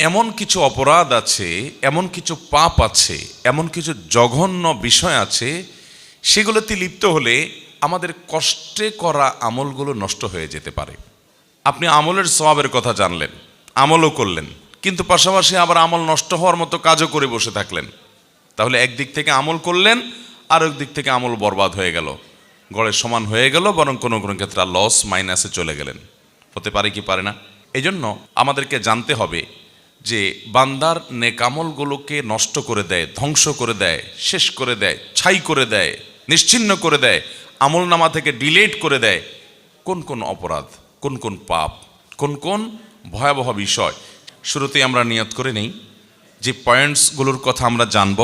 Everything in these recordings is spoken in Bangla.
এমন কিছু অপরাধ আছে, এমন কিছু পাপ আছে, এমন কিছু জঘন্য বিষয় আছে, সেগুলোতে লিপ্ত হলে আমাদের কষ্টে করা আমলগুলো নষ্ট হয়ে যেতে পারে। আপনি আমলের সওয়াবের কথা জানলেন, আমলও করলেন, কিন্তু পাশাপাশি আবার আমল নষ্ট হওয়ার মতো কাজও করে বসে থাকলেন, তাহলে একদিক থেকে আমল করলেন আর একদিক থেকে আমল বরবাদ হয়ে গেল, গড়ে সমান হয়ে গেল, বরং কোনো কোনো ক্ষেত্রে লস মাইনাসে চলে গেলেন। হতে পারে কি পারে না? এই জন্য আমাদেরকে জানতে হবে যে বান্দার নেকামলগুলোকে নষ্ট করে দেয়, ধ্বংস করে দেয়, শেষ করে দেয়, ছাই করে দেয়, নিশ্চিহ্ন করে দেয়, আমল নামা থেকে ডিলিট করে দেয় কোন কোন অপরাধ, কোন কোন পাপ, কোন কোন ভয়াবহ বিষয়। শুরুতেই আমরা নিয়ত করে নেই যে পয়েন্টসগুলোর কথা আমরা জানব,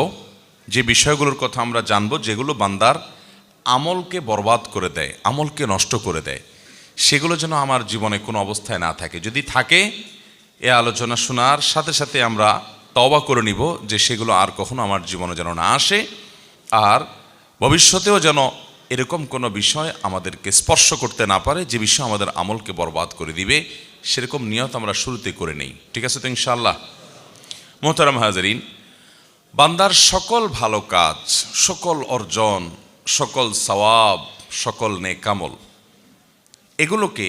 যে বিষয়গুলোর কথা আমরা জানব যেগুলো বান্দার আমলকে বরবাদ করে দেয়, আমলকে নষ্ট করে দেয়, সেগুলো যেন আমার জীবনে কোনো অবস্থায় না থাকে। যদি থাকে, এ আলোচনা শোনার সাথে সাথে আমরা তওবা করে নিব যে সেগুলো আর কখনো আমার জীবনে যেন না আসে, আর ভবিষ্যতেও যেন এরকম কোনো বিষয় আমাদেরকে স্পর্শ করতে না পারে যে বিষয় আমাদের আমলকে বরবাদ করে দিবে। সেরকম নিয়ত আমরা শুরুতে করে নেই, ঠিক আছে তো ইনশাআল্লাহ? মোহতারাম হাজরিন, বান্দার সকল ভালো কাজ, সকল অর্জন, সকল সওয়াব, সকল নেকামল, এগুলোকে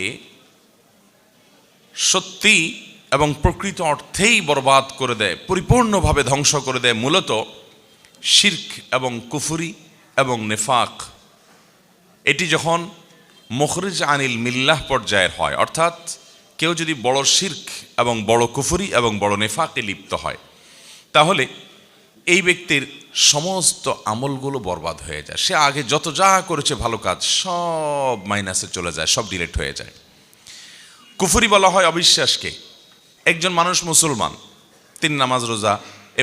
সত্যি এবং প্রকৃত অর্থেই বরবাদ করে দেয়, পরিপূর্ণভাবে ধ্বংস করে দেয় মূলত শিরক এবং কুফরি এবং নেফাক। এটি যখন মুখরিজ আনিল মিল্লাহ পর্যায়ের হয়, অর্থাৎ কেউ যদি বড় শিরক এবং বড় কুফরি এবং বড় নেফাকে লিপ্ত হয়, তাহলে এই ব্যক্তির সমস্ত আমলগুলো বরবাদ হয়ে যায়। সে আগে যত যা করেছে ভালো কাজ সব মাইনাসে চলে যায়, সব ডিলিট হয়ে যায়। কুফরি বলা হয় অবিশ্বাসকে। একজন মানুষ মুসলমান, তিনি নামাজ রোজা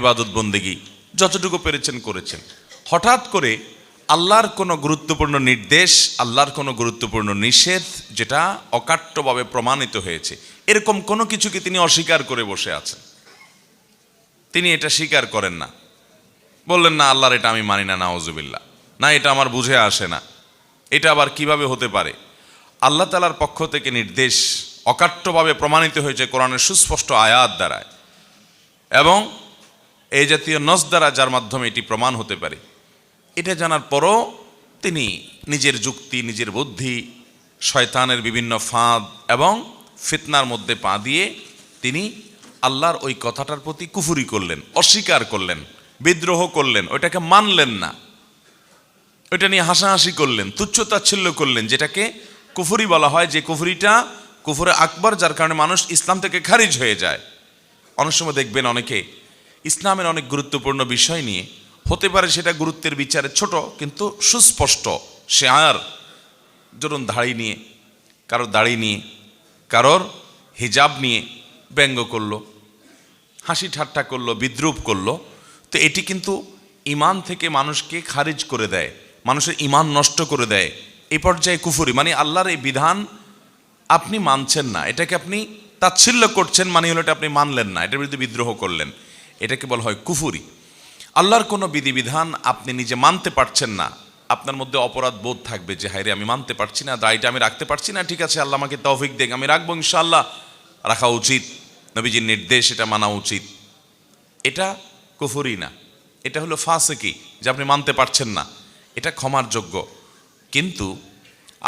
ইবাদত বন্দেগী যতটুকু পেরেছেন করেছেন, হঠাৎ করে আল্লাহর কোনো গুরুত্বপূর্ণ নির্দেশ, আল্লাহর কোনো গুরুত্বপূর্ণ নিষেধ যেটা অকাট্যভাবে প্রমাণিত হয়েছে, এরকম কোনো কিছুকে তিনি অস্বীকার করে বসে আছেন। তিনি এটা স্বীকার করেন না, বললেন না আল্লাহর এটা আমি মানি না, নাউজুবিল্লাহ, না এটা আমার বুঝে আসে না, এটা আবার কিভাবে হতে পারে। আল্লাহ তাআলার পক্ষ থেকে নির্দেশ অকাট্যভাবে প্রমাণিত হয়েছে কোরআনের সুস্পষ্ট আয়াত দ্বারা এবং এই জাতীয় নস দ্বারা, যার মাধ্যমে এটি প্রমাণ হতে পারে। এটা জানার পরও তিনি নিজের যুক্তি, নিজের বুদ্ধি, শয়তানের বিভিন্ন ফাঁদ এবং ফিতনার মধ্যে পা দিয়ে তিনি আল্লাহর ওই কথাটার প্রতি কুফরি করলেন, অস্বীকার করলেন, বিদ্রোহ করলেন, ওইটাকে মানলেন না, ওইটা নিয়ে হাসাহাসি করলেন, তুচ্ছতাচ্ছিল্য করলেন, যেটাকে কুফরি বলা হয়। যে কুফরিটা কুফরে আকবর, যার কারণে মানুষ ইসলাম থেকে খারিজ হয়ে যায়। অনেক সময় দেখবেন অনেকে ইসলামের অনেক গুরুত্বপূর্ণ বিষয় নিয়ে, হতে পারে সেটা গুরুত্বের বিচারে ছোট কিন্তু সুস্পষ্ট শেয়ার, ধরুন দাড়ি নিয়ে, কারোর দাড়ি নিয়ে, কারোর হিজাব নিয়ে ব্যঙ্গ করলো, হাসি ঠাট্টা করলো, বিদ্রুপ করলো, তো এটি কিন্তু ইমান থেকে মানুষকে খারিজ করে দেয়, মানুষের ইমান নষ্ট করে দেয়। এই পর্যায়ে কুফরি মানে আল্লাহর এই বিধান আপনি মানছেন না, এটাকে আপনি তাচ্ছিল্য করছেন, মানে হলো এটা আপনি মানলেন না, এটার বিরুদ্ধে বিদ্রোহ করলেন, এটাকে বলা হয় কুফরি। আল্লাহর কোনো বিধিবিধান আপনি নিজে মানতে পারছেন না, আপনার মধ্যে অপরাধ বোধ থাকবে যে হায়রে আমি মানতে পারছি না, দায়টা আমি রাখতে পারছি না, ঠিক আছে আল্লাহ আমাকে তৌফিক দেখ, আমি রাখবো ইনশাআল্লাহ, রাখা উচিত, নবীজির নির্দেশ, এটা মানা উচিত। এটা কুফরি না, এটা হলো ফাসিকি, যে আপনি মানতে পারছেন না, এটা ক্ষমার যোগ্য। কিন্তু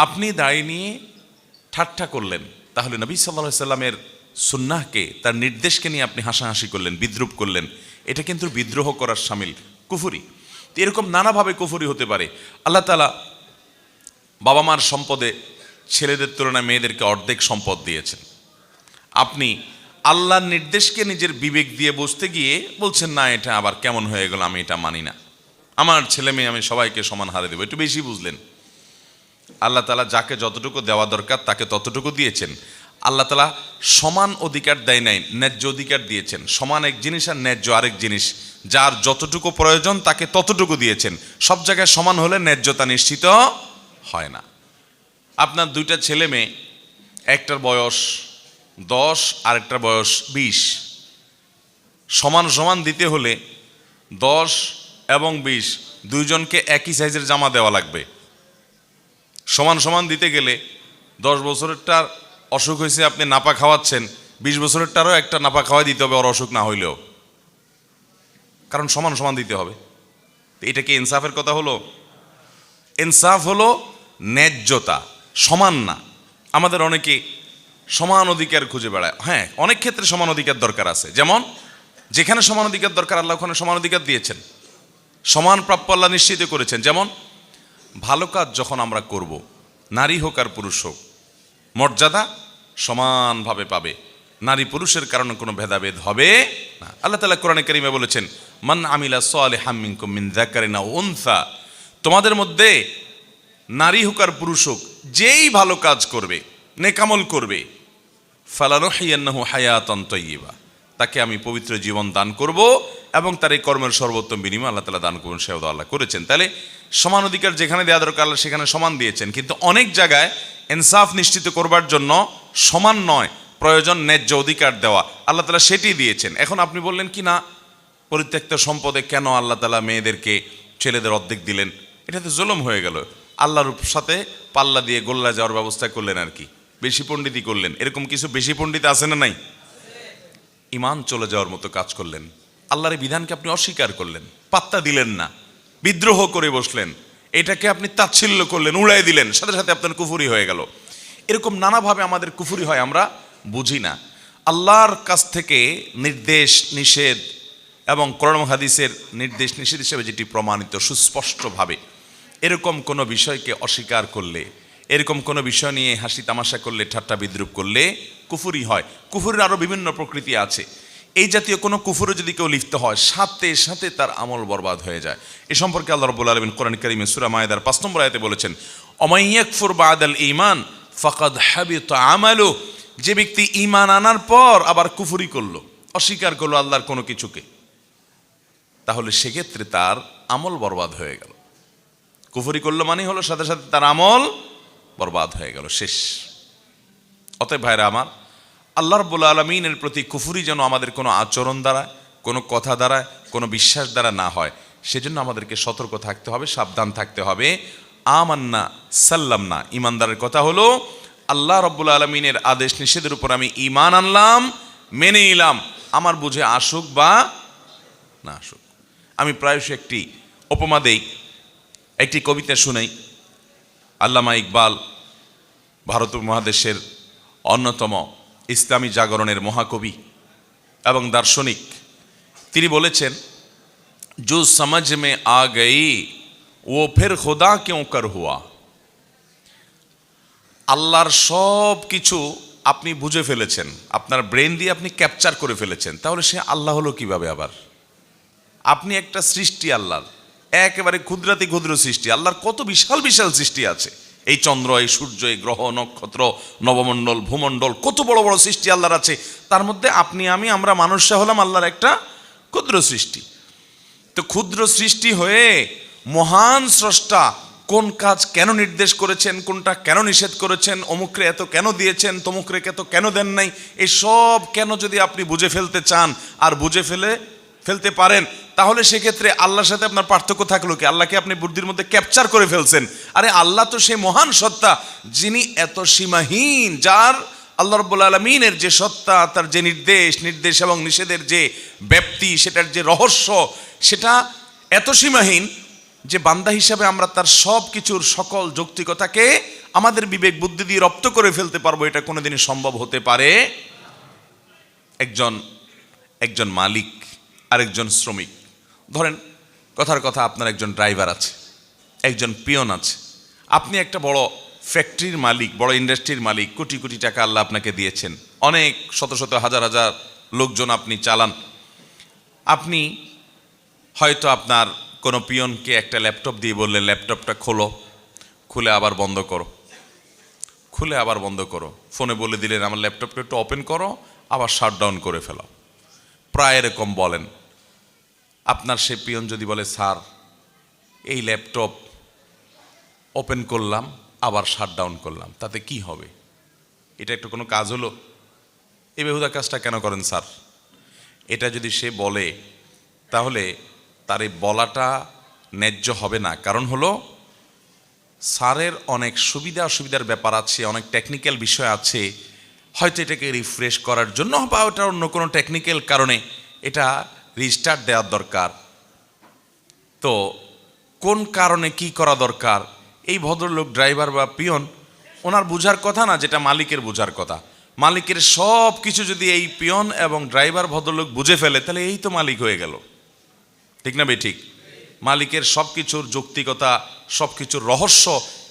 আপনি দাড়ি নিয়ে ঠাট্টা করলেন, তাহলে নবী সাল্লাল্লাহু আলাইহি সাল্লামের সুন্নাহকে, তার নির্দেশকে নিয়ে আপনি হাসাহাসি করলেন, বিদ্রুপ করলেন, এটা কিন্তু বিদ্রোহ করার শামিল, কুফরি। এরকম নানাভাবে কুফরি হতে পারে। আল্লাহ তাআলা বাবা মার সম্পদে ছেলেদের তুলনায় মেয়েদেরকে অর্ধেক সম্পদ দিয়েছেন, আপনি আল্লাহর নির্দেশকে নিজের বিবেক দিয়ে বুঝতে গিয়ে বলছেন না এটা আবার কেমন হয়ে গেল, আমি এটা মানি না, আমার ছেলে মেয়ে আমি সবাইকে সমান হারে দেবো, একটু বেশি বুঝলেন। আল্লাহ তাআলা যাকে যতটুকু দেওয়া দরকার তাকে ততটুকু দিয়েছেন। আল্লাহ তাআলা সমান অধিকার দেয় নাই, ন্যায্য অধিকার দিয়েছেন। সমান এক জিনিস আর ন্যায্য আরেক জিনিস, যার যতটুকু প্রয়োজন তাকে ততটুকু দিয়েছেন। সব জায়গায় সমান হলে ন্যায্যতা নিশ্চিত হয় না। আপনার দুইটা ছেলে মেয়ে, একটার বয়স 10 আর একটার বয়স 20, সমান সমান দিতে হলে 10 এবং 20 দুইজনকে একই সাইজের জামা দেওয়া লাগবে। সমান সমান দিতে গেলে 10 বছরেরটার অসুখ হয়েছে, আপনি নাপা খাওয়াচ্ছেন, 20 বছরেরটারও একটা নাপা খাওয়াই দিতে হবে ওর অসুখ না হইলেও, কারণ সমান সমান দিতে হবে। এটা কি ইনসাফের কথা হলো? ইনসাফ হলো ন্যায্যতা, সমান না। আমাদের অনেকে সমান অধিকার খুঁজে বেড়ায়। হ্যাঁ, অনেক ক্ষেত্রে সমান অধিকার দরকার আছে, যেমন যেখানে সমান অধিকার দরকার আল্লাহ ওখানে সমান অধিকার দিয়েছেন, সমান প্রাপ্য আল্লাহ নিশ্চিত করেছেন। যেমন ভালো কাজ যখন আমরা করব, নারী হোক আর পুরুষ হোক, মর্যাদা সমানভাবে পাবে, নারী পুরুষের কারণে কোনো ভেদাভেদ হবে না। আল্লাহ তাআলা কোরআনে কারিমে বলেছেন, মান আমিলা সালিহাম মিনকুম মিন যাকারিন আও উনসা, তোমাদের মধ্যে নারী হোক আর পুরুষ হোক যেই ভালো কাজ করবে, নেকামল করবে, ফালানুহিয়ান্নাহু হায়াতান তাইয়্যিবা, তাকে আমি পবিত্র জীবন দান করব এবং তার এই কর্মের সর্বোত্তম বিনিময় আল্লাহ তাআলা দান করবেন, সেও আল্লাহ করেছেন। তাহলে সমান অধিকার যেখানে দেওয়া দরকার আল্লাহ সেখানে সমান দিয়েছেন, কিন্তু অনেক জায়গায় ইনসাফ নিশ্চিত করবার জন্য সমান নয়, প্রয়োজন ন্যায্য অধিকার দেওয়া, আল্লাহ তাআলা সেটি দিয়েছেন। এখন আপনি বললেন কি না, পরিত্যক্ত সম্পদে কেন আল্লাহ তাআলা মেয়েদেরকে ছেলেদের অর্ধেক দিলেন? এটা তো জুলুম হয়ে গেল। আল্লাহর সাথে পাল্লা দিয়ে গোল্লা যাওয়ার ব্যবস্থা করলেন আর কি, বেশি পণ্ডিতই করলেন। এরকম কিছু বেশি পণ্ডিত আছে না নাই? ইমান চলে যাওয়ার মতো কাজ করলেন, আল্লাহর বিধানকে আপনি অস্বীকার করলেন, পাত্তা দিলেন না, বিদ্রোহ করে বসলেন, এটাকে আপনি তাচ্ছিল্য করলেন, উড়াই দিলেন, সাথে সাথে আপনার কুফরি হয়ে গেল। এরকম নানাভাবে আমাদের কুফরি হয়, আমরা বুঝি না। আল্লাহর কাছ থেকে নির্দেশ নিষেধ এবং কোরআন হাদিসের নির্দেশ নিষেধ হিসেবে যেটি প্রমাণিত সুস্পষ্টভাবে, এরকম কোনো বিষয়কে অস্বীকার করলে, এরকম কোনো বিষয় নিয়ে হাসি তামাশা করলে, ঠাট্টা বিদ্রুপ করলে কুফরি হয়। কুফরের আরও বিভিন্ন প্রকৃতি আছে। এই জাতীয় কোনো কুফরে যদি কেউ লিপ্ত হয়, সাথে সাথে তার আমল বরবাদ হয়ে যায়। এ সম্পর্কে আল্লাহ রাব্বুল আলামিন কোরআন কারীমে সূরা মায়েদার 5 নম্বর আয়াতে বলেছেন, ওমাই ইয়াকফুর বাদাল ঈমান ফাকাদ হাবিতা আমালু, যে ব্যক্তি ঈমান আনার পর আবার কুফরি করলো, অস্বীকার করলো আল্লাহর কোনো কিছুকে, তাহলে সেক্ষেত্রে তার আমল বরবাদ হয়ে গেল। কুফরি করলো মানে হলো সাথে সাথে তার আমল বরবাদ হয়ে গেল, শেষ। অতএব ভাইরা আমার, আল্লাহ রাব্বুল আলামিনের প্রতি কুফরি যেন আমাদের কোনো আচরণ দ্বারা, কোনো কথা দ্বারা, কোনো বিশ্বাস দ্বারা না হয়, সেজন্য আমাদেরকে সতর্ক থাকতে হবে, সাবধান থাকতে হবে। আমান্না সাল্লামনা, ইমানদারের কথা হলো আল্লাহ রাব্বুল আলামিনের আদেশ নিষেধের উপর আমি ঈমান আনলাম, মেনে নিলাম, আমার বুঝে আসুক বা না আসুক। আমি প্রায়শই একটি উপমা দেই, একটি কবিতা শুনাই। আল্লামা ইকবাল ভারত উপমহাদেশের অন্যতম ইসলামী জাগরণের মহাকবি এবং দার্শনিক, তিনি বলেছেন, जो समझ में आ गई वो फिर खुदा क्यों कर हुआ। আল্লাহর সব কিছু আপনি বুঝে ফেলেছেন, আপনার ব্রেন দিয়ে আপনি ক্যাপচার করে ফেলেছেন, তাহলে সে আল্লাহ হলো কিভাবে আবার? আপনি একটা সৃষ্টি আল্লাহর, একেবারে ক্ষুদ্রাতি ক্ষুদ্র সৃষ্টি। আল্লাহর কত বিশাল বিশাল সৃষ্টি আছে, এই চন্দ্র, এই সূর্য, এই গ্রহ নক্ষত্র, নবমণ্ডল, ভূমণ্ডল, কত বড় বড় সৃষ্টি আল্লাহর আছে। তার মধ্যে আপনি আমি, আমরা মানুষরা হলাম আল্লাহর একটা ক্ষুদ্র সৃষ্টি। তো ক্ষুদ্র সৃষ্টি হয়ে মহান স্রষ্টা কোন কাজ কেন নির্দেশ করেছেন, কোনটা কেন নিষেধ করেছেন, অমুকরে এত কেন দিয়েছেন, তমুকরে এত কেন দেন নাই, এসব কেন যদি আপনি বুঝে ফেলতে চান আর বুঝে ফেলতে পারেন, তাহলে সেক্ষেত্রে আল্লাহর সাথে আপনার পার্থক্য থাকলো কি? আল্লাহকে আপনি বুদ্ধির মধ্যে ক্যাপচার করে ফেলছেন। আরে আল্লাহ তো সেই মহান সত্তা, যিনি এত সীমাহীন, যার আল্লাহ রাব্বুল আলামিনের যে সত্তা, তার যে নির্দেশ এবং নিষেধের যে ব্যাপ্তি, সেটার যে রহস্য, সেটা এত সীমাহীন যে বান্দা হিসাবে আমরা তার সব কিছুর সকল যৌক্তিকতাকে আমাদের বিবেক বুদ্ধি দিয়ে রপ্ত করে ফেলতে পারবো, এটা কোনোদিনই সম্ভব হতে পারে। একজন মালিক আর একজন শ্রমিক, ধরেন কথার কথা, আপনার একজন ড্রাইভার আছে, একজন পিয়ন আছে, আপনি একটা বড় ফ্যাক্টরির মালিক, বড় ইন্ডাস্ট্রির মালিক, কোটি কোটি টাকা আল্লাহ আপনাকে দিয়েছেন, অনেক শত শত হাজার হাজার লোকজন আপনি চালান। আপনি হয়তো আপনার কোনো পিয়নকে একটা ল্যাপটপ দিয়ে বললেন, ল্যাপটপটা খোলো, খুলে আবার বন্ধ করো, খুলে আবার বন্ধ করো। ফোনে বলে দিলেন, আমার ল্যাপটপটা একটু ওপেন করো, আবার শাটডাউন করে ফেলো। প্রায় এরকম বলেন। আপনার সে পিয়ন যদি বলে, স্যার এই ল্যাপটপ ওপেন করলাম আবার শাটডাউন করলাম, তাতে কি হবে? এটা একটা কোনো কাজ হলো? এই বেহুদা কাজটা কেন করেন স্যার? এটা যদি সে বলে, তাহলে তার এই বলাটা ন্যায্য হবে না। কারণ হলো, স্যারের অনেক সুবিধা অসুবিধার ব্যাপার আছে, অনেক টেকনিক্যাল বিষয় আছে, হয়তো এটাকে রিফ্রেশ করার জন্য বা ওটা অন্য কোনো টেকনিক্যাল কারণে এটা রিস্টার্ট দেওয়ার দরকার। তো কোন কারণে কি করা দরকার এই ভদ্রলোক ড্রাইভার বা পিয়ন ওনার বোঝার কথা না, যেটা মালিকের বোঝার কথা। মালিকের সব কিছু যদি এই পিয়ন এবং ড্রাইভার ভদ্রলোক বুঝে ফেলে তাহলে এই তো মালিক হয়ে গেল, ঠিক না বে ঠিক? মালিকের সব কিছুর যৌক্তিকতা, সব কিছুর রহস্য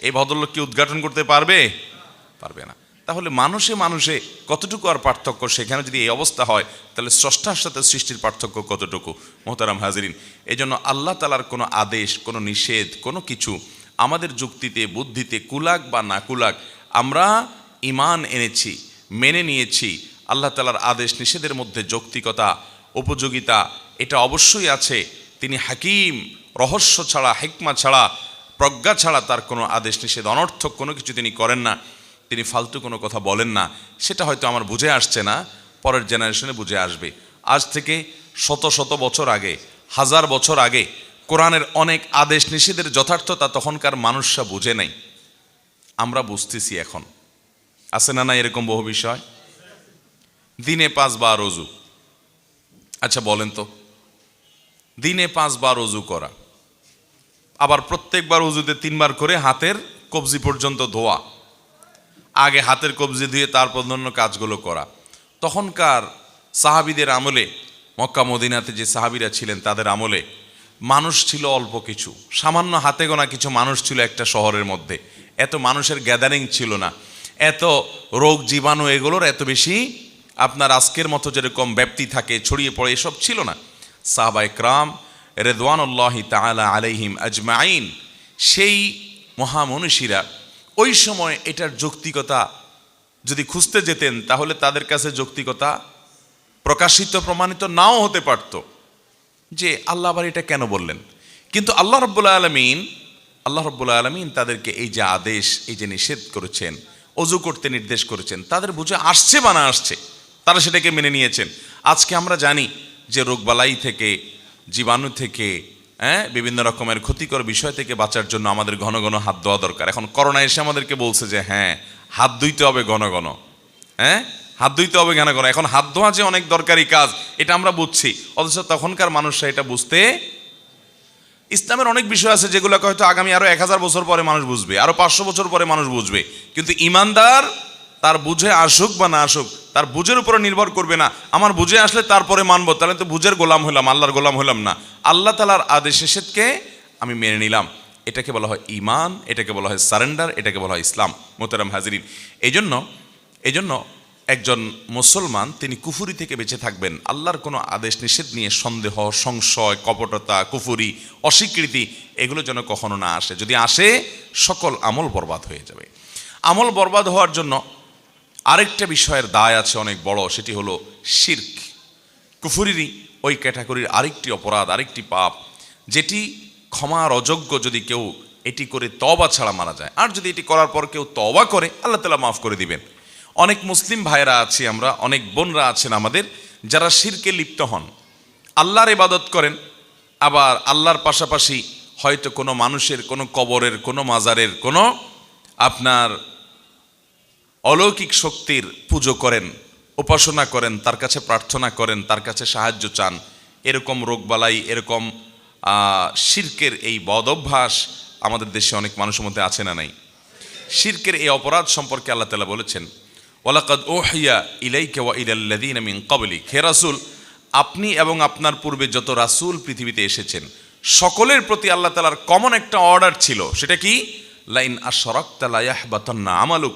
এই ভদ্রলোক কি উদ্ঘাটন করতে পারবে? পারবে না। তাহলে মানুষে মানুষে কতটুকু আর পার্থক্য, সেখানে যদি এই অবস্থা হয় তাহলে স্রষ্টার সাথে সৃষ্টির পার্থক্য কতটুকু? মোহতারাম হাজিরিন, এই জন্য আল্লাহ তাআলার কোনো আদেশ, কোনো নিষেধ, কোনো কিছু আমাদের যুক্তিতে বুদ্ধিতে কুলাক বা না কুলাক, আমরা ঈমান এনেছি, মেনে নিয়েছি। আল্লাহ তাআলার আদেশ নিষেধের মধ্যে যৌক্তিকতা, উপযোগিতা এটা অবশ্যই আছে। তিনি হাকিম, রহস্য ছাড়া, হিকমা ছাড়া, প্রজ্ঞা ছাড়া তার কোনো আদেশ নিষেধ অনর্থক কোনো কিছু তিনি করেন না। তিনি ফালতু কোনো কথা বলেন না। সেটা হয়তো আমার বুঝে আসছে না, পরের জেনারেশনে বুঝে আসবে। আজ থেকে শত শত বছর আগে, হাজার বছর আগে কোরআনের অনেক আদেশ নিষেধের যথার্থতা তখনকার মানুষরা বুঝে নাই, আমরা বুঝতেছি এখন। আছে না না এরকম বহু বিষয়? দিনে 5 বার ওযু। আচ্ছা বলেন তো, দিনে 5 বার ওযু করা, আবার প্রত্যেকবার ওযুতে 3 বার করে হাতের কবজি পর্যন্ত ধোয়া, আগে হাতের কবজি ধুয়ে তারপর অন্য কাজগুলো করা। তখনকার সাহাবীদের আমলে, মক্কা মদিনাতে যে সাহাবীরা ছিলেন তাদের আমলে মানুষ ছিল অল্প কিছু, সামান্য হাতে গোনা কিছু মানুষ ছিল একটা শহরের মধ্যে। এত মানুষের গ্যাদারিং ছিল না, এত রোগ জীবাণু এগুলোর এত বেশি আপনার আজকের মতো যেরকম ব্যাপ্তি থাকে, ছড়িয়ে পড়ে, এসব ছিল না। সাহাবায়ে কেরাম রিদওয়ানুল্লাহি তাআলা আলাইহিম আজমাইন, সেই মহামনীষীরা ওই সময় এটার যৌক্তিকতা যদি খুঁজতে যেতেন তাহলে তাদের কাছে যৌক্তিকতা প্রকাশিত, প্রমাণিত নাও হতে পারত যে আল্লাহ আবার এটা কেন বললেন। কিন্তু আল্লাহ রাব্বুল আলামিন তাদেরকে এই যে আদেশ, এই যে নিষেধ করেছেন, ওযু করতে নির্দেশ করেছেন, তাদের বুঝে আসছে বা না আসছে, তারা সেটাকে মেনে নিয়েছেন। আজকে আমরা জানি যে রোগবালাই থেকে, জীবাণু থেকে, বিভিন্ন রকমের ক্ষতিকর বিষয় থেকে বাঁচার জন্য আমাদের ঘন ঘন হাত ধোয়া দরকার। এখন করোনা এসে আমাদেরকে বলছে যে হ্যাঁ হাত ধুইতে হবে ঘন ঘন, হাত ধুইতে হবে ঘন ঘন। এখন হাত ধোয়া যে অনেক দরকারি কাজ এটা আমরা বুঝছি, অথচ তখনকার মানুষরা এটা বুঝতে, ইসলামের অনেক বিষয় আছে যেগুলোকে হয়তো আগামী আরো 1000 বছর পরে মানুষ বুঝবে, আরো 500 বছর পরে মানুষ বুঝবে। কিন্তু ইমানদার তার বুঝে আসুক বা না আসুক, তার বুঝের উপরে নির্ভর করবে না। আমার বুঝে আসলে তারপরে মানবো, তাহলে তো বুঝের গোলাম হলাম, আল্লাহর গোলাম হলাম না। আল্লাহ তাআলার আদেশ নিষেধকে আমি মেনে নিলাম, এটাকে বলা হয় ঈমান, এটাকে বলা হয় সারেন্ডার, এটাকে বলা হয় ইসলাম। মোহতারাম হাজিরিন, এই জন্য একজন মুসলমান তিনি কুফুরি থেকে বেঁচে থাকবেন। আল্লাহর কোনো আদেশ নিষেধ নিয়ে সন্দেহ, সংশয়, কপটতা, কুফুরি, অস্বীকৃতি এগুলো যেন কখনো না আসে। যদি আসে সকল আমল বরবাদ হয়ে যাবে। আমল বরবাদ হওয়ার জন্য আরেকটা বিষয়ের দায় আছে অনেক বড়, সেটি হলো শিরক। কুফুরিরই ওই ক্যাটাগরির আরেকটি অপরাধ, আরেকটি পাপ, যেটি ক্ষমার অযোগ্য যদি কেউ এটি করে তওবা ছাড়া মারা যায়। আর যদি এটি করার পর কেউ তওবা করে আল্লাহ তাআলা মাফ করে দিবেন। অনেক মুসলিম ভাইরা আছি আমরা, অনেক বোনরা আছেন আমাদের, যারা শিরকে লিপ্ত হন, আল্লাহর ইবাদত করেন, আবার আল্লাহর পাশাপাশি হয়তো কোনো মানুষের, কোনো কবরের, কোনো মাজারের, কোনো আপনার অলৌকিক শক্তির পুজো করেন, উপাসনা করেন, তার কাছে প্রার্থনা করেন, তার কাছে সাহায্য চান। এরকম রোগবালাই, এরকম শিরকের এই বদ অভ্যাস আমাদের দেশে অনেক মানুষের মধ্যে আছে না নাই? শিরকের এই অপরাধ সম্পর্কে আল্লাহ তাআলা বলেছেন, ওয়ালাকাদ উহিয়া ইলাইকা ওয়া ইলাল্লাযীনা মিন ক্বাবলিক, হে রাসূল আপনি এবং আপনার পূর্বে যত রাসূল পৃথিবীতে এসেছেন সকলের প্রতি আল্লাহ তাআলার কমন একটা অর্ডার ছিল। সেটা কি? লাইন আশরাকতা লা ইয়াহবাতান্না আমালুক,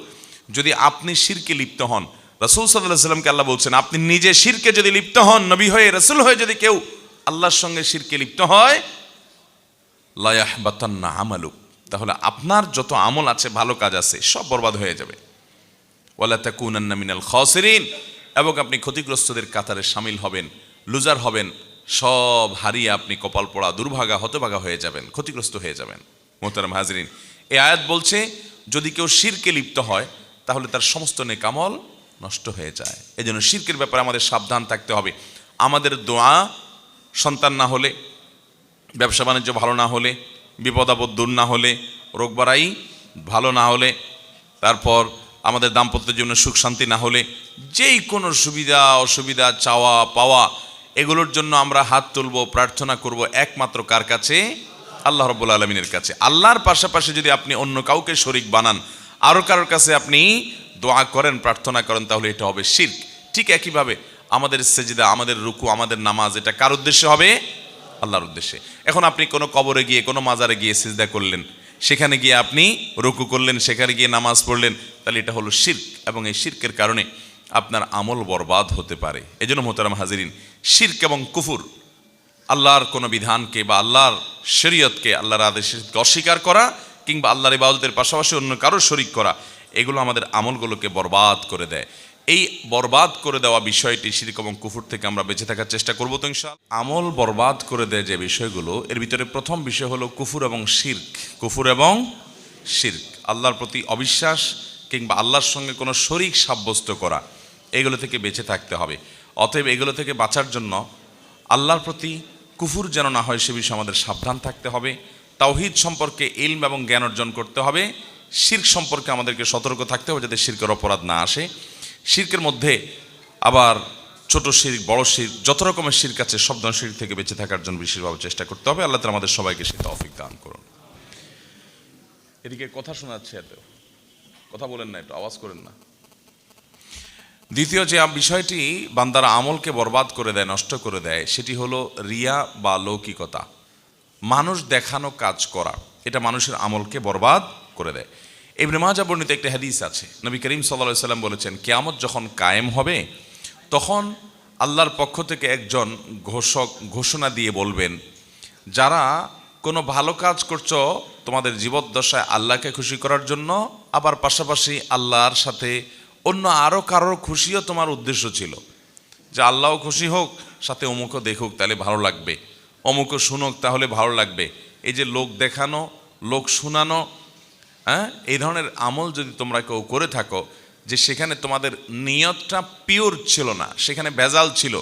যদি আপনি শিরকে লিপ্ত হন, রাসূল সাল্লাল্লাহু আলাইহি ওয়াসাল্লামকে আল্লাহ বলছেন আপনি নিজে শিরকে যদি লিপ্ত হন, নবী হয়ে রাসূল হয়ে যদি কেউ আল্লাহর সঙ্গে শিরকে লিপ্ত হয়, লা ইয়াহবাতান্না আমালুক, তাহলে আপনার যত আমল আছে, ভালো কাজ আছে, সব বরবাদ হয়ে যাবে। ওয়ালা তাকুনান্না মিনাল খাসিরিন, এবং আপনি ক্ষতিগ্রস্তদের কাতারে শামিল হবেন, লুজার হবেন, সব হারিয়ে আপনি কপাল পোড়া, দুর্ভাগা, হতভাগা হয়ে যাবেন, ক্ষতিগ্রস্ত হয়ে যাবেন। মোহতারাম হাজিরিন, এই আয়াত বলছে যদি কেউ শিরকে লিপ্ত হয় তাহলে তার সমস্ত নেক আমল নষ্ট হয়ে যায়। এই জন্য শিরকের ব্যাপারে আমাদের সাবধান থাকতে হবে। আমাদের দোয়া সন্তান না হলে, ব্যবসা বাণিজ্য ভালো না হলে, বিপদ আপদ দূর না হলে, রোগবারাই ভালো না হলে, তারপর আমাদের দাম্পত্য জীবনে সুখ শান্তি না হলে যেই কোনো সুবিধা অসুবিধা চাওয়া পাওয়া এগুলোর জন্য আমরা হাত তুলব, প্রার্থনা করব একমাত্র কার কাছে? আল্লাহ রাব্বুল আলামিনের কাছে। আল্লাহর পাশাপাশি যদি আপনি অন্য কাউকে শরীক বানান, আরও কারোর কাছে আপনি দোয়া করেন, প্রার্থনা করেন, তাহলে এটা হবে শিরক। ঠিক একইভাবে আমাদের সেজদা, আমাদের রুকু, আমাদের নামাজ, এটা কার উদ্দেশ্যে হবে? আল্লাহর উদ্দেশ্যে। এখন আপনি কোনো কবরে গিয়ে, কোনো মাজারে গিয়ে সিজদা করলেন, সেখানে গিয়ে আপনি রুকু করলেন, সেখানে গিয়ে নামাজ পড়লেন, তাহলে এটা হলো শিরক, এবং এই শিরকের কারণে আপনার আমল বরবাদ হতে পারে। এজন্য মোহতারাম হাজিরিন, শিরক এবং কুফর, আল্লাহর কোনো বিধানকে বা আল্লাহর শরীয়তকে, আল্লাহর আদেশকে অস্বীকার করা কিংবা আল্লাহর ইবাদতের পাশাপাশি অন্য কারো শরীক করা, এগুলো আমাদের আমলগুলোকে বরবাদ করে দেয়। এই বরবাদ করে দেওয়া বিষয়টি, শিরক এবং কুফর থেকে আমরা বেঁচে থাকার চেষ্টা করবো তো ইনশাআল্লাহ। আমল বরবাদ করে দেয় যে বিষয়গুলো, এর ভিতরে প্রথম বিষয় হলো কুফর এবং শিরক। কুফর এবং শিরক, আল্লাহর প্রতি অবিশ্বাস কিংবা আল্লাহর সঙ্গে কোনো শরীক সাব্যস্ত করা, এগুলো থেকে বেঁচে থাকতে হবে। অতএব এগুলো থেকে বাঁচার জন্য আল্লাহর প্রতি কুফর যেন না হয় সে বিষয়ে আমাদের সাবধান থাকতে হবে। তাওহীদ সম্পর্কে ইলম এবং জ্ঞান অর্জন করতে হবে। শিরক সম্পর্কে আমাদেরকে সতর্ক থাকতে হবে যাতে শিরকের অপরাধ না আসে। শিরকের মধ্যে আবার ছোট শিরক, বড় শিরক, যত রকমের শিরক আছে সব ধরনের শিরক থেকে বেঁচে থাকার জন্য বিশেষভাবে চেষ্টা করতে হবে। আল্লাহ তাআলা আমাদের সবাইকে সে তৌফিক দান করুন। এদিকে কথা শোনাচ্ছে, এত কথা বলেন না, একটু আওয়াজ করেন না। দ্বিতীয় যে বিষয়টি বান্দার আমলকে বরবাদ করে দেয়, নষ্ট করে দেয়, সেটি হলো রিয়া বা লৌকিকতা, মানুষ দেখানো কাজ করা। এটা মানুষের আমলকে বরবাদ করে দেয়। ইবনে মাজাহ বর্ণিত একটা হাদিস আছে, নবী করিম সাল্লাল্লাহু আলাইহি সাল্লাম বলেছেন, কিয়ামত যখন কায়েম হবে তখন আল্লাহর পক্ষ থেকে একজন ঘোষক ঘোষণা দিয়ে বলবেন, যারা কোনো ভালো কাজ করছো তোমাদের জীবদ্দশায় আল্লাহকে খুশি করার জন্য, আবার পাশাপাশি আল্লাহর সাথে অন্য আরও কারোর খুশিও তোমার উদ্দেশ্য ছিল, যে আল্লাহও খুশি হোক, সাথে অমুকও দেখুক তাহলে ভালো লাগবে, অমুকও শুনুক তাহলে ভালো লাগবে। এই যে লোক দেখানো, লোক শোনানো, এই ধরনের আমল যদি তোমরা কেউ করে থাকো, যে সেখানে তোমাদের নিয়তটা পিওর ছিল না, সেখানে ভেজাল ছিল,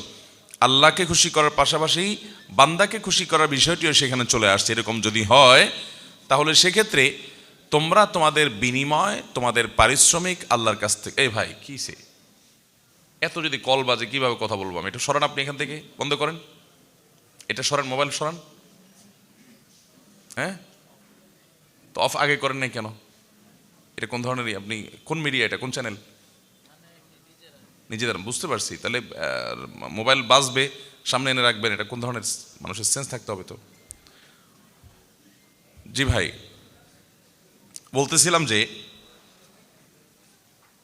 আল্লাহকে খুশি করার পাশাপাশি বান্দাকে খুশি করার বিষয়টিও সেখানে চলে আসছে, এরকম যদি হয়, তাহলে সেক্ষেত্রে তোমরা তোমাদের বিনিময়, তোমাদের পারিশ্রমিক আল্লাহর কাছ থেকে। এই ভাই কিসে এত যদি কল বাজে, কিভাবে কথা বলবো আমি? এটা সরান, আপনি এখান থেকে বন্ধ করেন, এটা সরান, মোবাইল সরান। হ্যাঁ, তো অফ আগে করেন নাই কেন? এটা কোন ধরনেরই, আপনি কোন মিডিয়া, এটা কোন চ্যানেল? নিজেদের, বুঝতে পারছি। তাহলে মোবাইল বাজবে, সামনে এনে রাখবেন, এটা কোন ধরনের মানুষের সেন্স থাকতে হবে তো। জি ভাই, বলতেছিলাম যে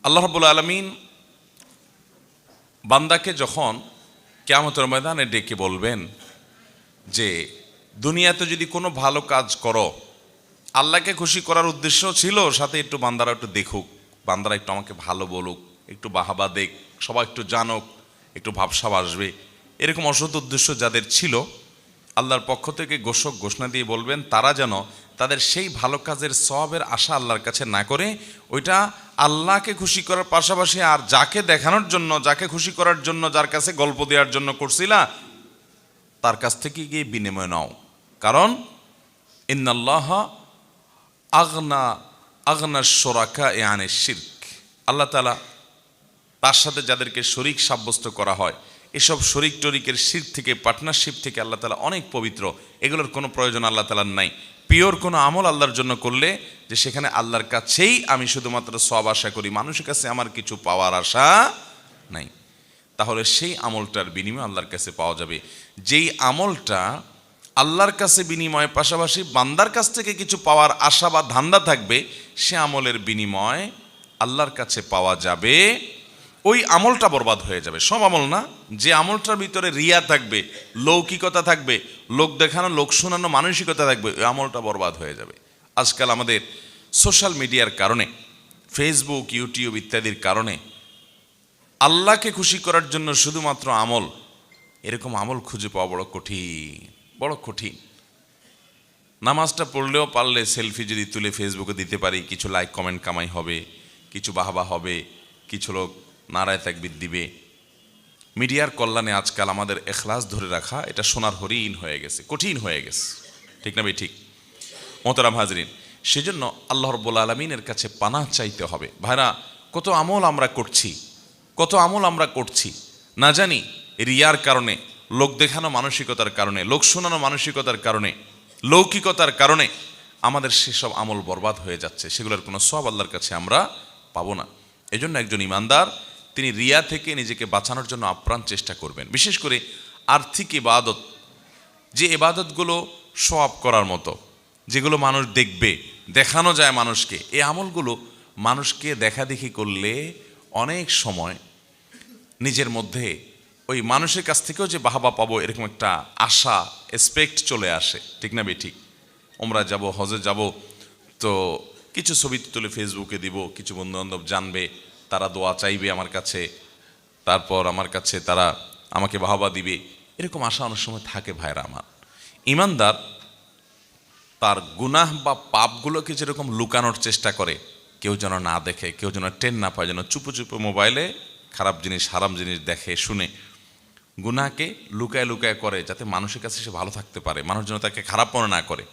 আল্লাহ রাব্বুল আলামিন বান্দাকে যখন কিয়ামতের ময়দানে ডেকে বলবেন যে দুনিয়াতে যদি কোনো ভালো কাজ করো, আল্লাহকে খুশি করার উদ্দেশ্য ছিল, সাথে একটু বান্দারা একটু দেখুক, বান্দারা একটু আমাকে ভালো বলুক, একটু বাহাবা দেখ, সবাই একটু জানুক, একটু ভাবসাব আসবে, এরকম অসৎ উদ্দেশ্য যাদের ছিল, আল্লাহর পক্ষ থেকে ঘোষক ঘোষণা দিয়ে বলবেন তারা যেন তাদের সেই ভালো কাজের সওয়াবের আশা আল্লাহর কাছে না করে, ওইটা আল্লাহকে খুশি করার পাশাপাশি আর যাকে দেখানোর জন্য, যাকে খুশি করার জন্য, যার কাছে গল্প দেওয়ার জন্য করছিলা, তার কাছ থেকে গিয়ে বিনিময় নাও। কারণ ইন্নাল্লাহ আগনা শুরাকা আনে শিরক, আল্লাহ তাআলা তার সাথে যাদেরকে শরীক সাব্যস্ত করা হয়, এসব শরীক টরিকের শিরক থেকে, পার্টনারশিপ থেকে আল্লাহ তাআলা অনেক পবিত্র। এগুলোর কোনো প্রয়োজন আল্লাহ তাআলার নাই। পিওর কোনো আমল আল্লাহর জন্য করলে, যে সেখানে আল্লাহর কাছেই আমি শুধুমাত্র সওয়াব আশা করি, মানুষের কাছে আমার কিছু পাওয়ার আশা নাই, তাহলে সেই আমলটার বিনিময় আল্লাহর কাছে পাওয়া যাবে। যেই আমলটা আল্লাহর কাছে বিনিময় পাশাপাশি বান্দার কাছ থেকে কিছু পাওয়ার আশা বা ধান্দা থাকবে, সে আমলের বিনিময় আল্লাহর কাছে পাওয়া যাবে, ওই আমলটা বরবাদ হয়ে যাবে। সব আমল না, যে আমলটার ভিতরে রিয়া থাকবে, লৌকিকতা থাকবে, লোক দেখানো, লোক শোনানো মানসিকতা থাকবে, ওই আমলটা বরবাদ হয়ে যাবে। আজকাল আমাদের সোশ্যাল মিডিয়ার কারণে, ফেসবুক, ইউটিউব ইত্যাদির কারণে আল্লাহকে খুশি করার জন্য শুধুমাত্র আমল, এরকম আমল খুঁজে পাওয়া বড় কঠিন, বড় কঠিন। নামাজটা পড়লেও পারলে সেলফি যদি তুলে ফেসবুকে দিতে পারি, কিছু লাইক কমেন্ট কামাই হবে, কিছু বাহবা হবে, কিছু লোক নারায় তাকবীর দিবে। মিডিয়ার কল্যাণে আজকাল আমাদের এখলাস ধরে রাখা, এটা সোনার হরিণ হয়ে গেছে, কঠিন হয়ে গেছে, ঠিক না ভাই? ঠিক। মোহতারাম হাজরিন, সেজন্য আল্লাহ রাব্বুল আলামিনের কাছে পানাহ চাইতে হবে। ভাইরা, কত আমল আমরা করছি না জানি রিয়ার কারণে, লোক দেখানো মানসিকতার কারণে, লোক শোনানো মানসিকতার কারণে, লৌকিকতার কারণে আমাদের সেসব আমল বরবাদ হয়ে যাচ্ছে। সেগুলোর কোনো সওয়াব আল্লাহর কাছে আমরা পাবো না। এজন্য একজন ইমানদার তিনি রিয়া থেকে নিজেকে বাঁচানোর জন্য আপ্রাণ চেষ্টা করবেন। বিশেষ করে আর্থিক ইবাদত, যে ইবাদতগুলো সওয়াব করার মতো, যেগুলো মানুষ দেখবে, দেখানো যায় মানুষকে, এই আমলগুলো মানুষকে দেখাদেখি করলে অনেক সময় নিজের মধ্যে ওই মানুষের কাছ থেকেও যে বাহবা পাবো এরকম একটা আশা, এক্সপেক্ট চলে আসে। ঠিক না বেঠিক? ওমরা যাব, হজে যাব, তো কিছু ছবি তুলে ফেসবুকে দিব, কিছু বন্ধুবান্ধব জানবে, তারা দোয়া চাইবে আমার কাছে, তারপর আমার কাছে তারা আমাকে বাহবা দিবে, এরকম আশা অনেক সময় থাকে। ভাইরা আমার, ইমানদার তার গুনাহ বা পাপগুলোকে যেরকম লুকানোর চেষ্টা করে, কেউ যেন না দেখে, কেউ যেন টেন না পায়, যেন চুপো চুপো মোবাইলে খারাপ জিনিস, হারাম জিনিস দেখে শুনে গুনাহকে লুকায় লুকায় করে, যাতে মানুষের কাছে সে ভালো থাকতে পারে, মানুষ যেন তাকে খারাপ মনে না করে।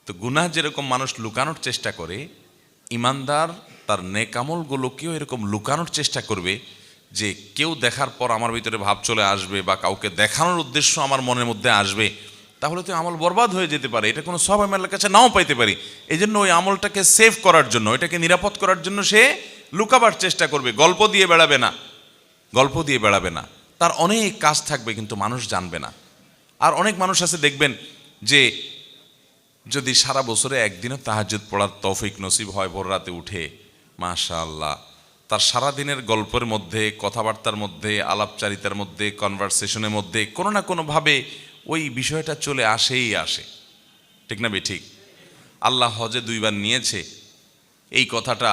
তো গুনাহ যেরকম মানুষ লুকানোর চেষ্টা করে, ইমানদার তার নেক আমলগুলোকেও এরকম লুকানোর চেষ্টা করবে, যে কেউ দেখার পর আমার ভিতরে ভাব চলে আসবে বা কাউকে দেখানোর উদ্দেশ্য আমার মনের মধ্যে আসবে, তাহলে তো আমল বরবাদ হয়ে যেতে পারে, এটা কোনো সওয়াব আমি আল্লাহর কাছে নাও পাইতে পারি। এই জন্য ওই আমলটাকে সেভ করার জন্য, এটাকে নিরাপদ করার জন্য সে লুকাবার চেষ্টা করবে, গল্প দিয়ে বেড়াবে না। তার অনেক কাজ থাকবে কিন্তু মানুষ জানবে না। আর অনেক মানুষ আছে দেখবেন যে যদি সারা বছরে একদিনও তাহাজ্জুদ পড়ার তৌফিক নসিব হয়, ভোর রাতে উঠে, মাশাআল্লাহ, তার সারা দিনের গল্পের মধ্যে, কথাবার্তার মধ্যে, আলাপচারিতার মধ্যে, কনভারসেশনের মধ্যে কোনো না কোনোভাবে ওই বিষয়টা চলে আসেই আসে। ঠিক না বেঠিক? আল্লাহ হজে 2 বার নিয়েছে, এই কথাটা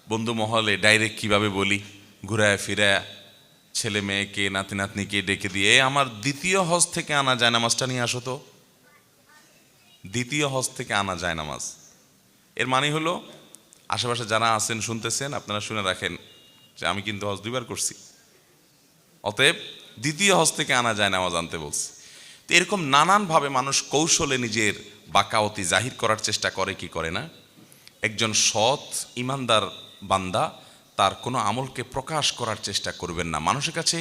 বন্ধু মহলে ডাইরেক্ট কিভাবে বলি, ঘুরায় ফিরায় ছেলে মেয়েকে, নাতি নাতনিকে ডেকে দিয়ে, আমার দ্বিতীয় হজ থেকে আনা যায় নামাজটা নিয়ে আসো তো, দ্বিতীয় হজ থেকে আনা যায় নামাজ। এর মানে হলো, আশেপাশে যারা আছেন শুনতেছেন, আপনারা শুনে রাখেন যে আমি কিন্তু হজ 2 বার করছি, অতএব দ্বিতীয় হজ থেকে আনা যায় নামাজ আনতে বলছি। তো এরকম নানানভাবে মানুষ কৌশলে নিজের বাকাওয়াতি জাহির করার চেষ্টা করে, কি করে না? একজন সৎ ইমানদার বান্দা তার কোনো আমলকে প্রকাশ করার চেষ্টা করবেন না, মানুষের কাছে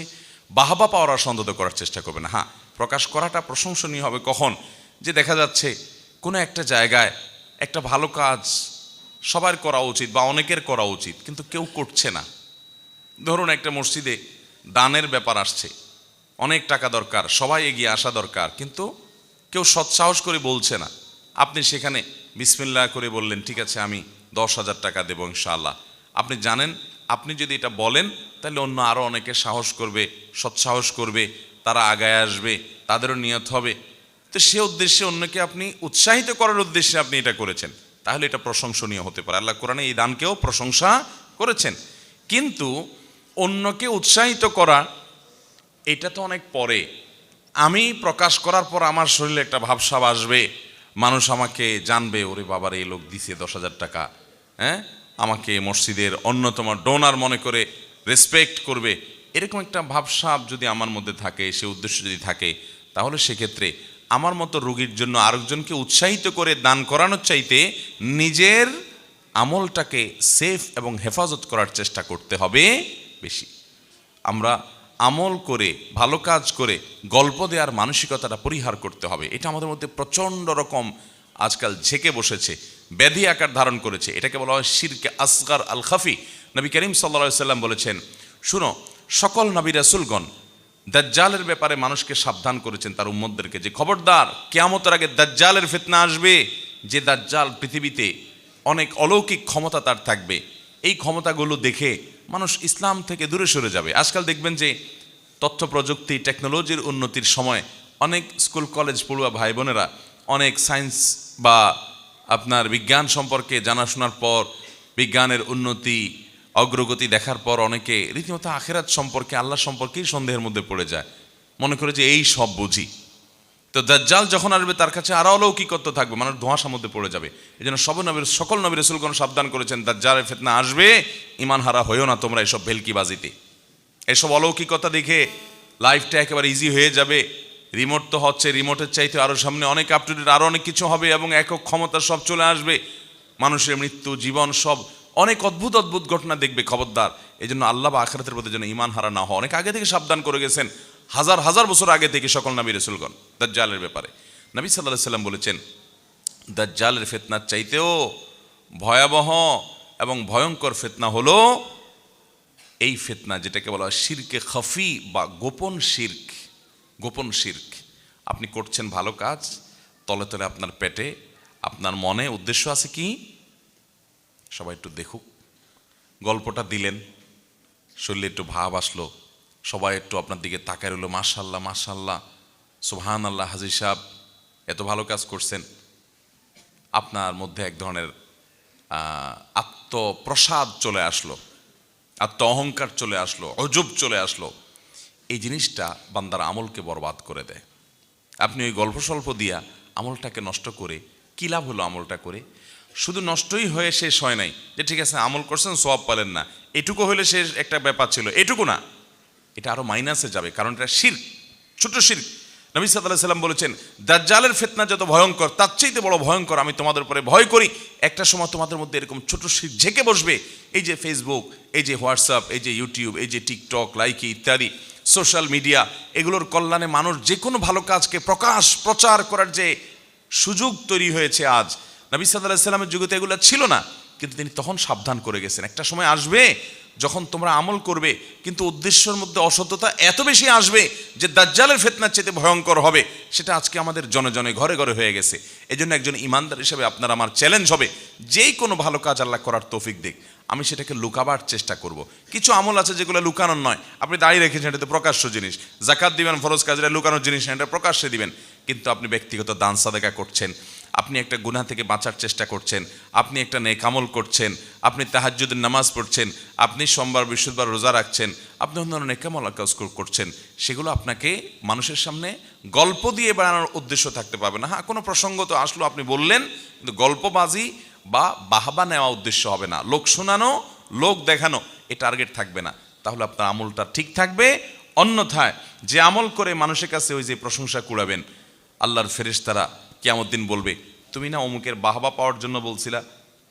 বাহবা পাওয়ার সন্দেহ করার চেষ্টা করবেন না। হ্যাঁ, প্রকাশ করাটা প্রশংসনীয় হবে কখন? যে দেখা যাচ্ছে কোনো একটা জায়গায় একটা ভালো কাজ সবার করা উচিত বা অনেকের করা উচিত, কিন্তু কেউ করছে না। ধরুন একটা মসজিদে দানের ব্যাপার আসছে, অনেক টাকা দরকার, সবাই এগিয়ে আসা দরকার, কিন্তু কেউ সৎসাহস করে বলছে না। আপনি সেখানে বিসমিল্লাহ করে বললেন, ঠিক আছে আমি 10,000 টাকা দেবো ইনশাআল্লাহ। আপনি জানেন আপনি যদি এটা বলেন তাহলে অন্য আরও অনেকে সাহস করবে, সৎসাহস করবে, তারা আগায় আসবে, তাদেরও নিয়ত হবে। তো সে উদ্দেশ্যে অন্যকে আপনি উৎসাহিত করার উদ্দেশ্যে আপনি এটা করেছেন, তাহলে এটা প্রশংসনীয় হতে পারে। আল্লাহ কোরআনে এই দানকেও প্রশংসা করেছেন। কিন্তু অন্যকে উৎসাহিত করা এটা তো অনেক পরে। আমি প্রকাশ করার পর আমার শরীরে একটা ভাবসাব আসবে, মানুষ আমাকে জানবে, ওরে বাবার এই লোক দিছে 10,000 টাকা, হ্যাঁ, আমাকে মসজিদের অন্যতম ডোনার মনে করে রেসপেক্ট করবে, এরকম একটা ভাবসাব যদি আমার মধ্যে থাকে, সে উদ্দেশ্য যদি থাকে, তাহলে সেক্ষেত্রে আমার মতো রোগীর জন্য আরেকজনকে উৎসাহিত করে দান করানোর চাইতে নিজের আমলটাকে সেফ এবং হেফাজত করার চেষ্টা করতে হবে বেশি। আমরা আমল করে, ভালো কাজ করে গল্প দেওয়ার মানসিকতাটা পরিহার করতে হবে। এটা আমাদের মধ্যে প্রচণ্ড রকম আজকাল ঝেঁকে বসেছে, ব্যাধি আকার ধারণ করেছে। এটাকে বলা হয় শিরকে আসগার আল খাফি। নবী করিম সাল্লাল্লাহু আলাইহি সাল্লাম বলেছেন, শুনো, সকল নবী রাসূলগণ দাজ্জালের ব্যাপারে মানুষকে সাবধান করেছেন, তার উম্মতদেরকে, যে খবরদার কিয়ামতের আগে দাজ্জালের ফিতনা আসবে, যে দাজ্জাল পৃথিবীতে অনেক অলৌকিক ক্ষমতা তার থাকবে, এই ক্ষমতাগুলো দেখে মানুষ ইসলাম থেকে দূরে সরে যাবে। আজকাল দেখবেন যে তথ্য প্রযুক্তি, টেকনোলজির উন্নতির সময় অনেক স্কুল কলেজ পড়ুয়া ভাই বোনেরা অনেক সায়েন্স বা আপনার বিজ্ঞান সম্পর্কে জানাশোনার পর, বিজ্ঞানের উন্নতি অগ্রগতি দেখার পর অনেকে রীতিমতো আখিরাত সম্পর্কে, আল্লাহ সম্পর্কেই সন্দেহের মধ্যে পড়ে যায়, মনে করে যে এই সব বুঝি। তো দাজ্জাল যখন আসবে তার কাছে আরও অলৌকিকত্ব থাকবে, মানুষ ধোঁয়াশার মধ্যে পড়ে যাবে। এই জন্য সকল নবী রাসূলগণ সাবধান করেছেন, দাজ্জালের ফিতনা আসবে, ইমান হারা হইও না তোমরা এসব ভেলকিবাজিতে। এসব অলৌকিকতা দেখে লাইফটা একেবারে ইজি হয়ে যাবে। রিমোট তো হচ্ছে, রিমোটের চাইতে আরও সামনে অনেক আপ টু ডেট আরও অনেক কিছু হবে এবং একক ক্ষমতা সব চলে আসবে। মানুষের মৃত্যু, জীবন সব অনেক অদ্ভুত অদ্ভুত ঘটনা দেখবে, খবরদার। এই জন্য আল্লাহ বা আখিরাতের প্রতি যেন ঈমান হারা না হয়, অনেক আগে থেকে সাবধান করে গেছেন, হাজার হাজার বছর আগে থেকে সকল নবী রাসূলগণ দাজ্জালের ব্যাপারে। নবী সাল্লাল্লাহু আলাইহি সাল্লাম বলেছেন, দাজ্জালের ফিতনার চাইতেও ভয়াবহ এবং ভয়ঙ্কর ফিতনা হলো এই ফিতনা, যেটাকে বলা হয় শিরকে খফি বা গোপন শিরক। গোপন শিরক, আপনি করছেন ভালো কাজ, তলে তলে আপনার পেটে, আপনার মনে উদ্দেশ্য আছে কি সবাই একটু দেখুক। গল্পটা দিলেন, শরীরে একটু ভাব আসলো, সবাই একটু আপনার দিকে তাকায় রইল, মাশাল্লাহ মাশাল্লাহ, সুবহান আল্লাহ, হাজী সাহেব এত ভালো কাজ করছেন। আপনার মধ্যে এক ধরনের আত্মপ্রসাদ চলে আসলো, আত্ম অহংকার চলে আসলো, অজব চলে আসলো। এই জিনিসটা বান্দার আমলকে বরবাদ করে দেয়। আপনি ওই গল্প স্বল্প দিয়া আমলটাকে নষ্ট করে কী লাভ হলো? আমলটা করে শুধু নষ্টই হয়ে শেষ হয় নাই, যে ঠিক আছে আমল করছেন সওয়াব পেলেন না, এটুকু হলে শেষ একটা ব্যাপার ছিল, এটুকু না, এটা আরো মাইনাসে যাবে, কারণ এটা শিরক, ছোট শিরক। নবী সাল্লাল্লাহু আলাইহি সাল্লাম বলেছেন, দাজ্জালের ফিতনা যত ভয়ঙ্কর তার চাইতে বড় ভয়ঙ্কর আমি তোমাদের উপরে ভয় করি, একটা সময় তোমাদের মধ্যে এরকম ছোট শিরক ঝেঁকে বসবে। এই যে ফেসবুক, এই যে হোয়াটসঅ্যাপ, এই যে ইউটিউব, এই যে টিকটক, লাইকি ইত্যাদি সোশ্যাল মিডিয়া, এগুলোর কল্যাণে মানুষ যে কোনো ভালো কাজকে প্রচার করার যে সুযোগ তৈরি হয়েছে আজ, নবী সাল্লাল্লাহু আলাইহি সাল্লামের যুগে তো এগুলো ছিল না, কিন্তু তিনি তখন সাবধান করে গেছেন, একটা সময় আসবে যখন তোমরা আমল করবে কিন্তু উদ্দেশ্যের মধ্যে অসত্যতা এত বেশি আসবে যে দাজ্জালের ফিতনার চেয়ে ভয়ঙ্কর হবে। সেটা আজকে আমাদের জনে জনে ঘরে ঘরে হয়ে গেছে। এজন্য একজন ইমানদার হিসেবে আপনার আমার চ্যালেঞ্জ হবে, যেই কোনো ভালো কাজ আল্লাহ করার তৌফিক দিক, আমি সেটাকে লুকাবার চেষ্টা করব। কিছু আমল আছে যেগুলো লুকানোর নয়, আপনি দাঁড়িয়ে রেখেছেন, এটা তো প্রকাশ্য জিনিস। জাকাত দিবেন, ফরজ কাজ, এটা লুকানোর জিনিস না, এটা প্রকাশ্যে দিবেন। কিন্তু আপনি ব্যক্তিগত দান সাদেকা করছেন, আপনি একটা গুনাহ থেকে বাঁচার চেষ্টা করছেন, আপনি একটা নেক আমল করছেন, আপনি তাহাজ্জুদের নামাজ পড়ছেন, আপনি সোমবার বৃহস্পতিবার রোজা রাখছেন, আপনি অন্যান্য নেক আমল কাজ করছেন, সেগুলো আপনাকে মানুষের সামনে গল্প দিয়ে বানানোর উদ্দেশ্য থাকতে পারবে না। হ্যাঁ, কোনো প্রসঙ্গ তো আসলো, আপনি বললেন, কিন্তু গল্পবাজি বা বাহবা নেওয়া উদ্দেশ্য হবে না, লোক শোনানো, লোক দেখানো, এ টার্গেট থাকবে না। তাহলে আপনার আমলটা ঠিক থাকবে। অন্যথায় যে আমল করে মানুষের কাছে ওই যে প্রশংসা কুড়াবেন, আল্লাহর ফেরেশতারা কিয়ামত দিন বলবে, তুমি না অমুকের বাহবা পাওয়ার জন্য বলছিলা,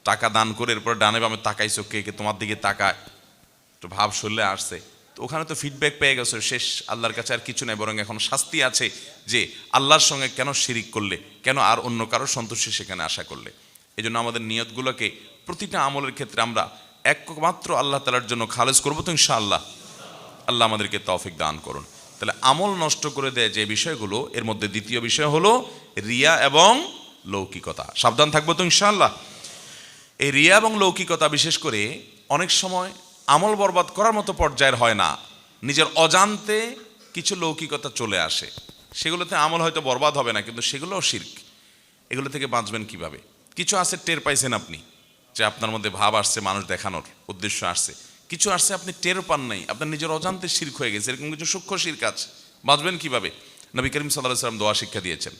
টাকা দান করে এরপর ডানে বামে তাকাইছো, কে কে তোমার দিকে তাকায়, তো ভাব শরীরে আসছে, তো ওখানে তো ফিডব্যাক পেয়ে গেছো, শেষ। আল্লাহর কাছে আর কিছু নেই, বরং এখন শাস্তি আছে যে আল্লাহর সঙ্গে কেন শিরিক করলে, কেন আর অন্য কারো সন্তুষ্টি সেখানে আশা করলে। এই জন্য আমাদের নিয়তগুলোকে প্রতিটা আমলের ক্ষেত্রে আমরা একমাত্র আল্লাহ তাআলার জন্য খালেজ করবো তো ইনশাআল্লাহ। আল্লাহ আমাদেরকে তৌফিক দান করুন। তাহলে আমল নষ্ট করে দেয় যে বিষয়গুলো, এর মধ্যে দ্বিতীয় বিষয় হলো রিয়া এবং লৌকিকতা। সাবধান থাকবো তো ইনশাআল্লাহ। এই রিয়া এবং লৌকিকতা বিশেষ করে অনেক সময় আমল বরবাদ করার মতো পর্যায়ের হয় না, নিজের অজান্তে কিছু লৌকিকতা চলে আসে, সেগুলোতে আমল হয়তো বরবাদ হবে না, কিন্তু সেগুলোও শিরক। এগুলো থেকে বাঁচবেন কিভাবে? কিছু আছে টের পাইছেন আপনি যে আপনার মধ্যে ভাব আসছে, মানুষ দেখানোর উদ্দেশ্য আসছে, কিছু আসছে আপনি টের পান নাই, আপনার নিজের অজান্তে শিরক হয়ে গেছে, এরকম কিছু সূক্ষ্ম শিরক আছে। বাঁচবেন কিভাবে? নবী করিম সাল্লাল্লাহু আলাইহি ওয়াসাল্লাম দোয়া শিক্ষা দিয়েছেন,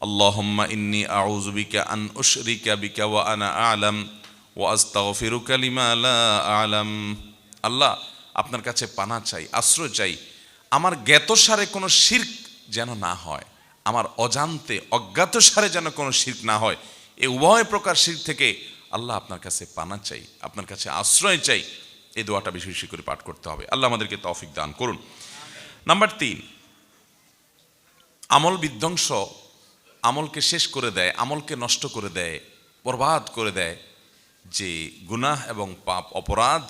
আল্লাহুম্মা ইন্নী আউযু বিকা আন উশরিকা বিকা ওয়া আনা আ'লাম ওয়া আস্তাগফিরুকা লিমা লা আ'লাম। আল্লাহ, আপনার কাছে পানা চাই, আশ্রয় চাই, আমার জ্ঞাতসারে কোনো শিরক যেন না হয়, আমার অজান্তে অজ্ঞাতসারে যেন কোনো শিরক না হয়। এই উভয় প্রকার শিরক থেকে আল্লাহ আপনার কাছে পানা চাই, আপনার কাছে আশ্রয় চাই। এই দোয়াটা বেশি বেশি করে পাঠ করতে হবে। আল্লাহ আমাদেরকে তৌফিক দান করুন। নাম্বার 3, আমল বিধ্বংস, আমলকে শেষ করে দেয়, আমলকে নষ্ট করে দেয়, বরবাদ করে দেয় যে গুনাহ এবং পাপ অপরাধ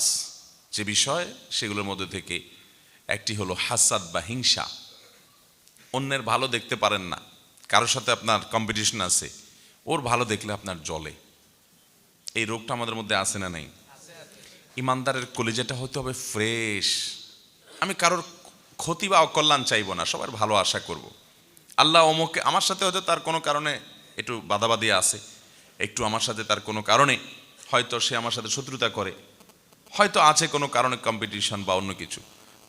যে বিষয়, সেগুলোর মধ্যে থেকে একটি হলো হাসাদ বা হিংসা। অন্যের ভালো দেখতে পারেন না, কারোর সাথে আপনার কম্পিটিশন আছে, ওর ভালো দেখলে আপনার জ্বলে। এই রোগটা আমাদের মধ্যে আছে না নাই? ইমানদারের কলিজাটা হতে হবে ফ্রেশ। আমি কারোর ক্ষতি বা অকল্যাণ চাইবো না, সবার ভালো আশা করব। আল্লাহ অমুকে, আমার সাথে হয়তো তার কোনো কারণে একটু বাদাবাদি আছে, একটু আমার সাথে তার কোনো কারণে হয়তো সে আমার সাথে শত্রুতা করে, হয়তো আছে কোনো কারণে কম্পিটিশন বা অন্য কিছু,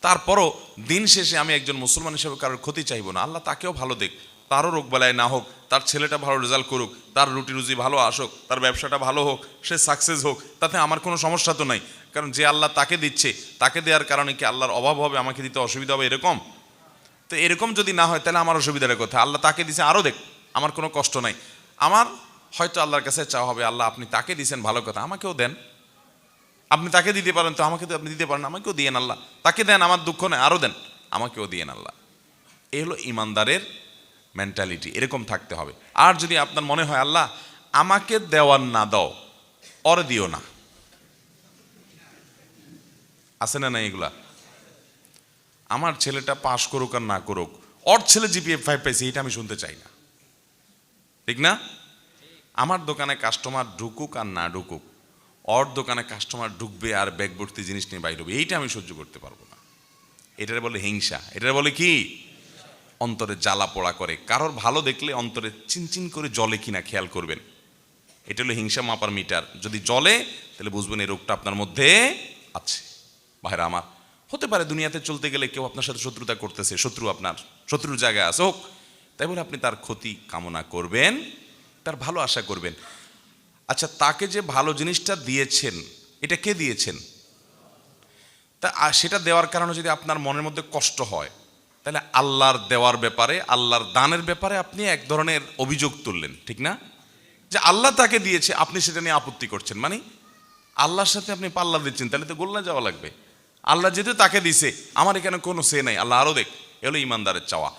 তারপরও দিন শেষে আমি একজন মুসলমান হিসেবে কারোর ক্ষতি চাইবো না। আল্লাহ তাকেও ভালো দেখ, তারও রোগ বালায় না হোক, তার ছেলেটা ভালো রেজাল্ট করুক, তার রুটি রুজি ভালো আসুক, তার ব্যবসাটা ভালো হোক, সে সাকসেস হোক, তাতে আমার কোনো সমস্যা তো নাই। কারণ যে আল্লাহ তাকে দিচ্ছে, তাকে দেওয়ার কারণে কি আল্লাহর অভাব হবে, আমাকে দিতে অসুবিধা হবে এরকম? তো এরকম যদি না হয় তাহলে আমার অসুবিধার কথা। আল্লাহ তাকে দিছে, আরও দেখ, আমার কোনো কষ্ট নাই। আমার হয়তো আল্লাহর কাছে চাওয়া হবে, আল্লাহ আপনি তাকে দিয়েছেন ভালো কথা, আমাকেও দেন। আপনি তাকে দিতে পারেন তো আমাকে তো আপনি দিতে পারেন, আমাকেও দিয়েন আল্লাহ। তাকে দেন, আমার দুঃখ নেই, আরও দেন, আমাকেও দিয়েন আল্লাহ। এই হলো ইমানদারের মেন্টালিটি, এরকম থাকতে হবে। আর যদি আপনার মনে হয় আল্লাহ আমাকে দেওয়ার না দাও, ওরে দিও না, আছে না নাই এগুলা? আমার ছেলেটা পাশ করুক আর না করুক, ওর ছেলে জিপিএ 5 পাইছে, এটা আমি শুনতে চাই না, ঠিক না? আমার দোকানে কাস্টমার ঢুকুক আর না ঢুকুক, ওর দোকানে কাস্টমার ঢুকবে আর ব্যাগ ভর্তি জিনিস নিয়ে বাইর হবে, এইটা আমি সহ্য করতে পারবো না। এটারে বলে হিংসা, এটারে বলে কি? অন্তরে জ্বালা পোড়া করে। কারোর ভালো দেখলে অন্তরে চিনচিন করে জলে কিনা খেয়াল করবেন। এটা হলো হিংসা মাপার মিটার। যদি জলে, তাহলে বুঝবেন এই রোগটা আপনার মধ্যে আছে। ভাইরা আমার, হতে পারে দুনিয়াতে চলতে গেলে কেউ আপনার সাথে শত্রুতা করতেছে, শত্রু আপনার শত্রুর জায়গায় আছে, হোক, তাই বলে আপনি তার ক্ষতি কামনা করবেন, তার ভালো আশা করবেন। আচ্ছা, তাকে যে ভালো জিনিসটা দিয়েছেন, এটা কে দিয়েছেন? তা সেটা দেওয়ার কারণে যদি আপনার মনের মধ্যে কষ্ট হয়, তাহলে আল্লাহর দেওয়ার ব্যাপারে, আল্লাহর দানের ব্যাপারে আপনি এক ধরনের অভিযোগ তুললেন, ঠিক না? যে আল্লাহ তাকে দিয়েছে, আপনি সেটা নিয়ে আপত্তি করছেন, মানে আল্লাহর সাথে আপনি পাল্লা দিচ্ছেন, তাহলে তো গোল্লা যাওয়া লাগবে। আল্লাহ যেহেতু তাকে দিছে, আমার এখানে কোনো সে নাই, আল্লাহ আরও দেখ। এগুলো ইমানদারের চাওয়া।